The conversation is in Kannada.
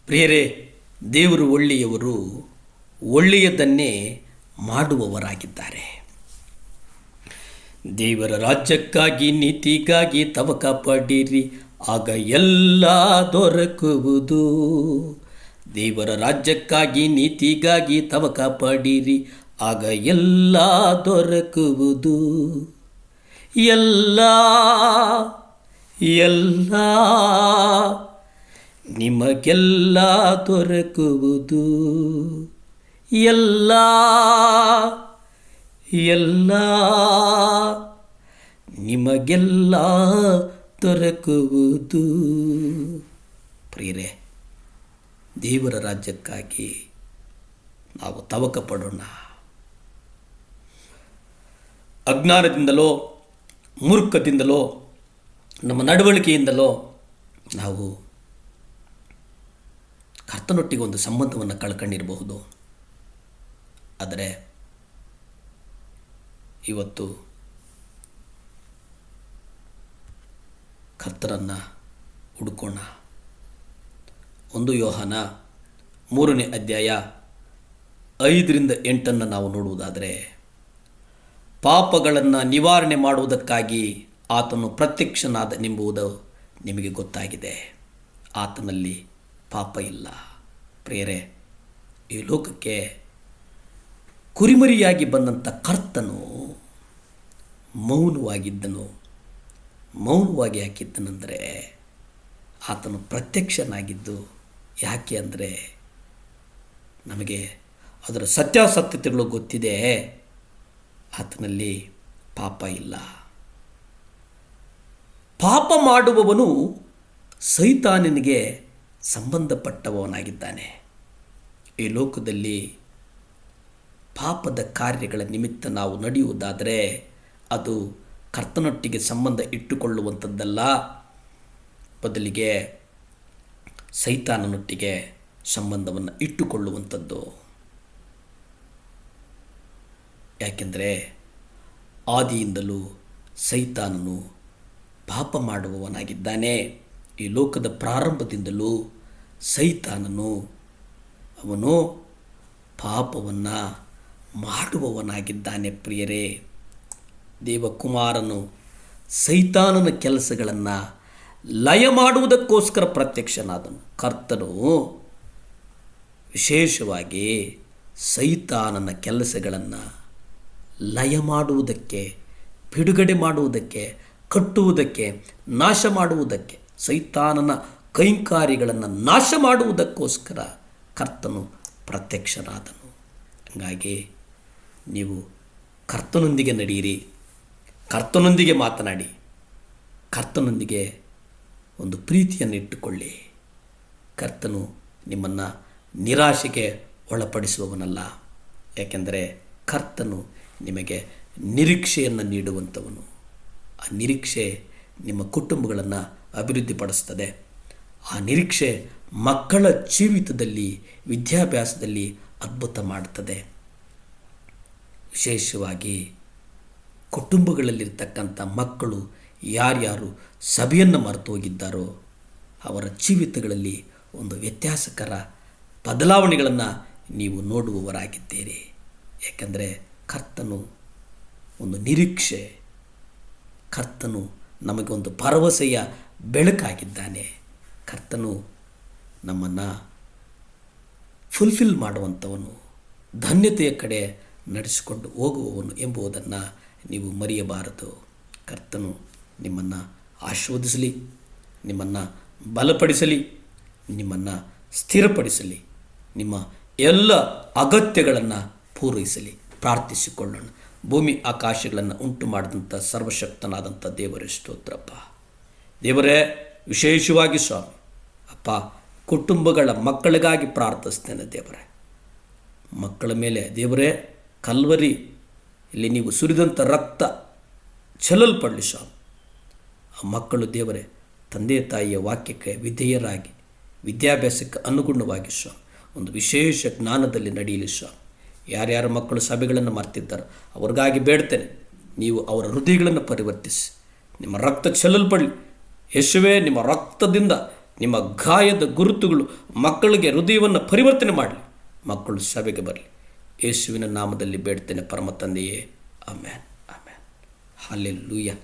ಪ್ರಿಯರೇ, ದೇವರು ಒಳ್ಳೆಯವರು, ಒಳ್ಳೆಯದನ್ನೇ ಮಾಡುವವರಾಗಿದ್ದಾರೆ. ದೇವರ ರಾಜ್ಯಕ್ಕಾಗಿ ನೀತಿಗಾಗಿ ತವಕ ಪಡಿರಿ, ಆಗ ಎಲ್ಲ ದೊರಕುವುದು. ದೇವರ ರಾಜ್ಯಕ್ಕಾಗಿ ನೀತಿಗಾಗಿ ತವಕ ಪಡಿರಿ, ಆಗ ಎಲ್ಲ ದೊರಕುವುದು. ಎಲ್ಲ ಎಲ್ಲ ನಿಮಗೆಲ್ಲ ದೊರಕುವುದು. ಎಲ್ಲ ಎಲ್ಲ ನಿಮಗೆಲ್ಲ ದೊರಕುವುದು. ಪ್ರಿಯರೇ, ದೇವರ ರಾಜ್ಯಕ್ಕಾಗಿ ನಾವು ತವಕ ಪಡೋಣ. ಅಜ್ಞಾನದಿಂದಲೋ ಮೂರ್ಖದಿಂದಲೋ ನಮ್ಮ ನಡವಳಿಕೆಯಿಂದಲೋ ನಾವು ಕರ್ತನೊಟ್ಟಿಗೆ ಒಂದು ಸಂಬಂಧವನ್ನು ಕಳ್ಕೊಂಡಿರಬಹುದು. ಆದರೆ ಇವತ್ತು ಕರ್ತರನ್ನು ಹುಡುಕೋಣ. 1 ಯೋಹಾನ 3ನೇ ಅಧ್ಯಾಯ 5-8 ನಾವು ನೋಡುವುದಾದರೆ, ಪಾಪಗಳನ್ನು ನಿವಾರಣೆ ಮಾಡುವುದಕ್ಕಾಗಿ ಆತನು ಪ್ರತ್ಯಕ್ಷನಾದನೆಂಬುದು ನಿಮಗೆ ಗೊತ್ತಾಗಿದೆ. ಆತನಲ್ಲಿ ಪಾಪ ಇಲ್ಲ. ಪ್ರಿಯರೇ, ಈ ಲೋಕಕ್ಕೆ ಕುರಿಮರಿಯಾಗಿ ಬಂದಂಥ ಕರ್ತನು ಮೌನವಾಗಿದ್ದನು. ಮೌನವಾಗಿ ಯಾಕಿದ್ದನೆಂದರೆ, ಆತನು ಪ್ರತ್ಯಕ್ಷನಾಗಿದ್ದು ಯಾಕೆ ಅಂದರೆ ನಮಗೆ ಅದರ ಸತ್ಯಾಸತ್ಯತೆಗಳು ಗೊತ್ತಿದೆ. ಆತನಲ್ಲಿ ಪಾಪ ಇಲ್ಲ. ಪಾಪ ಮಾಡುವವನು ಸೈತಾನನಿಗೆ ಸಂಬಂಧಪಟ್ಟವನಾಗಿದ್ದಾನೆ. ಈ ಲೋಕದಲ್ಲಿ ಪಾಪದ ಕಾರ್ಯಗಳ ನಿಮಿತ್ತ ನಾವು ನಡೆಯುವುದಾದರೆ ಅದು ಕರ್ತನೊಟ್ಟಿಗೆ ಸಂಬಂಧ ಇಟ್ಟುಕೊಳ್ಳುವಂಥದ್ದಲ್ಲ, ಬದಲಿಗೆ ಸೈತಾನನೊಟ್ಟಿಗೆ ಸಂಬಂಧವನ್ನು ಇಟ್ಟುಕೊಳ್ಳುವಂಥದ್ದು. ಯಾಕೆಂದರೆ ಆದಿಯಿಂದಲೂ ಸೈತಾನನು ಪಾಪ ಮಾಡುವವನಾಗಿದ್ದಾನೆ. ಈ ಲೋಕದ ಪ್ರಾರಂಭದಿಂದಲೂ ಸೈತಾನನು ಅವನು ಪಾಪವನ್ನು ಮಾಡುವವನಾಗಿದ್ದಾನೆ. ಪ್ರಿಯರೇ, ದೇವಕುಮಾರನು ಸೈತಾನನ ಕೆಲಸಗಳನ್ನು ಲಯ ಮಾಡುವುದಕ್ಕೋಸ್ಕರ ಪ್ರತ್ಯಕ್ಷನಾದನು. ಕರ್ತನು ವಿಶೇಷವಾಗಿ ಸೈತಾನನ ಕೆಲಸಗಳನ್ನು ಲಯ ಮಾಡುವುದಕ್ಕೆ, ಬಿಡುಗಡೆ ಮಾಡುವುದಕ್ಕೆ, ಕಟ್ಟುವುದಕ್ಕೆ, ನಾಶ ಮಾಡುವುದಕ್ಕೆ, ಸೈತಾನನ ಕೈಂಕಾರ್ಯಗಳನ್ನು ನಾಶ ಮಾಡುವುದಕ್ಕೋಸ್ಕರ ಕರ್ತನು ಪ್ರತ್ಯಕ್ಷನಾದನು. ಹಾಗಾಗಿ ನೀವು ಕರ್ತನೊಂದಿಗೆ ನಡೆಯಿರಿ, ಕರ್ತನೊಂದಿಗೆ ಮಾತನಾಡಿ, ಕರ್ತನೊಂದಿಗೆ ಒಂದು ಪ್ರೀತಿಯನ್ನು ಇಟ್ಟುಕೊಳ್ಳಿ. ಕರ್ತನು ನಿಮ್ಮನ್ನು ನಿರಾಶೆಗೆ ಒಳಪಡಿಸುವವನಲ್ಲ. ಯಾಕೆಂದರೆ ಕರ್ತನು ನಿಮಗೆ ನಿರೀಕ್ಷೆಯನ್ನು ನೀಡುವಂಥವನು. ಆ ನಿರೀಕ್ಷೆ ನಿಮ್ಮ ಕುಟುಂಬಗಳನ್ನು ಅಭಿವೃದ್ಧಿಪಡಿಸ್ತದೆ. ಆ ನಿರೀಕ್ಷೆ ಮಕ್ಕಳ ಜೀವಿತದಲ್ಲಿ, ವಿದ್ಯಾಭ್ಯಾಸದಲ್ಲಿ ಅದ್ಭುತ ಮಾಡುತ್ತದೆ. ವಿಶೇಷವಾಗಿ ಕುಟುಂಬಗಳಲ್ಲಿರ್ತಕ್ಕಂಥ ಮಕ್ಕಳು ಯಾರ್ಯಾರು ಸಭೆಯನ್ನು ಮರೆತು ಹೋಗಿದ್ದಾರೋ ಅವರ ಜೀವಿತಗಳಲ್ಲಿ ಒಂದು ವ್ಯತ್ಯಾಸಕರ ಬದಲಾವಣೆಗಳನ್ನು ನೀವು ನೋಡುವವರಾಗಿದ್ದೀರಿ. ಯಾಕೆಂದರೆ ಕರ್ತನು ಒಂದು ನಿರೀಕ್ಷೆ, ಕರ್ತನು ನಮಗೆ ಒಂದು ಭರವಸೆಯ ಬೆಳಕಾಗಿದ್ದಾನೆ. ಕರ್ತನು ನಮ್ಮನ್ನು ಫುಲ್ಫಿಲ್ ಮಾಡುವಂಥವನು, ಧನ್ಯತೆಯ ಕಡೆ ನಡೆಸಿಕೊಂಡು ಹೋಗುವವನು ಎಂಬುದನ್ನು ನೀವು ಮರೆಯಬಾರದು. ಕರ್ತನು ನಿಮ್ಮನ್ನು ಆಶೀರ್ವದಿಸಲಿ, ನಿಮ್ಮನ್ನು ಬಲಪಡಿಸಲಿ, ನಿಮ್ಮನ್ನು ಸ್ಥಿರಪಡಿಸಲಿ, ನಿಮ್ಮ ಎಲ್ಲ ಅಗತ್ಯಗಳನ್ನು ಪೂರೈಸಲಿ. ಪ್ರಾರ್ಥಿಸಿಕೊಳ್ಳೋಣ. ಭೂಮಿ ಆಕಾಶಗಳನ್ನು ಉಂಟು ಮಾಡಿದಂಥ ಸರ್ವಶಕ್ತನಾದಂಥ ದೇವರೇ ಸ್ತೋತ್ರಪ್ಪ. ದೇವರೇ, ವಿಶೇಷವಾಗಿ ಸ್ವಾಮಿ ಅಪ್ಪ, ಕುಟುಂಬಗಳ ಮಕ್ಕಳಿಗಾಗಿ ಪ್ರಾರ್ಥಿಸ್ತೇನೆ. ದೇವರೇ, ಮಕ್ಕಳ ಮೇಲೆ ದೇವರೇ ಕಲ್ವರಿ ಇಲ್ಲಿ ನೀವು ಸುರಿದಂಥ ರಕ್ತ ಚೆಲ್ಲಲ್ಪಡಲಿ ಸ್ವಾಮಿ. ಆ ಮಕ್ಕಳು ದೇವರೇ ತಂದೆ ತಾಯಿಯ ವಾಕ್ಯಕ್ಕೆ ವಿಧೇಯರಾಗಿ, ವಿದ್ಯಾಭ್ಯಾಸಕ್ಕೆ ಅನುಗುಣವಾಗಿ ಸ್ವಾಮಿ ಒಂದು ವಿಶೇಷ ಜ್ಞಾನದಲ್ಲಿ ನಡೆಯಲಿ ಸ್ವಾಮಿ. ಯಾರ್ಯಾರ ಮಕ್ಕಳು ಸಭೆಗಳನ್ನು ಮರ್ತಿದ್ದಾರೋ ಅವ್ರಿಗಾಗಿ ಬೇಡ್ತೇನೆ, ನೀವು ಅವರ ಹೃದಯಗಳನ್ನು ಪರಿವರ್ತಿಸಿ ನಿಮ್ಮ ರಕ್ತ ಚೆಲ್ಲಲ್ಪಡಲಿ. ಯೇಸುವೇ, ನಿಮ್ಮ ರಕ್ತದಿಂದ ನಿಮ್ಮ ಗಾಯದ ಗುರುತುಗಳು ಮಕ್ಕಳಿಗೆ ಹೃದಯವನ್ನು ಪರಿವರ್ತನೆ ಮಾಡಲಿ. ಮಕ್ಕಳು ಸಭೆಗೆ ಬರಲಿ. ಯೇಸುವಿನ ನಾಮದಲ್ಲಿ ಬೇಡ್ತೇನೆ ಪರಮ ತಂದೆಯೇ, ಆಮೇನ್, ಆಮೇನ್. ಹಲ್ಲೆಲೂಯಾ.